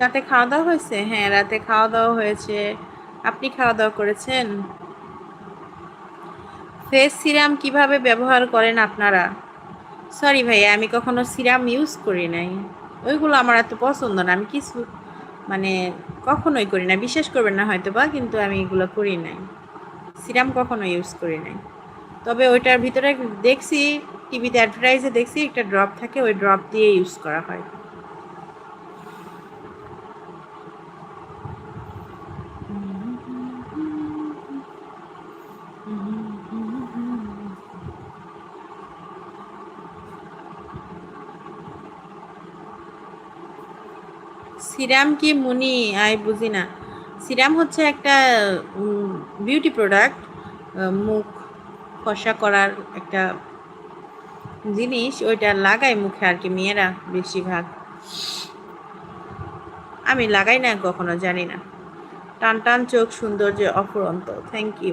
রাতে খাওয়া দাওয়া হয়েছে? হ্যাঁ, রাতে খাওয়া দাওয়া হয়েছে। আপনি খাওয়া দাওয়া করেছেন? ফেস সিরাম কিভাবে ব্যবহার করেন আপনারা? সরি ভাইয়া, আমি কখনো সিরাম ইউজ করি নাই। ওইগুলো আমার এত পছন্দ না। আমি কিছু মানে কখনোই করি না। বিশ্বাস করবেন না হয়তো বা, কিন্তু আমি এগুলো করি নাই। সিরাম কখনো ইউজ করি নাই। তবে ওইটার ভিতরে দেখছি, টিভিতে অ্যাডভার্টাইজে দেখছি একটা ড্রপ থাকে, ওই ড্রপ দিয়ে ইউজ করা হয়। সিরাম কি মুনি? বুঝি না। সিরাম হচ্ছে একটা বিউটি প্রোডাক্ট, মুখ ফর্সা করার একটা জিনিস। ওইটা লাগায় মুখে আর কি, মেয়েরা বেশিরভাগ। আমি লাগাই না কখনো, জানি না। টান টান চোখ, সৌন্দর্য অফুরন্ত। Thank you.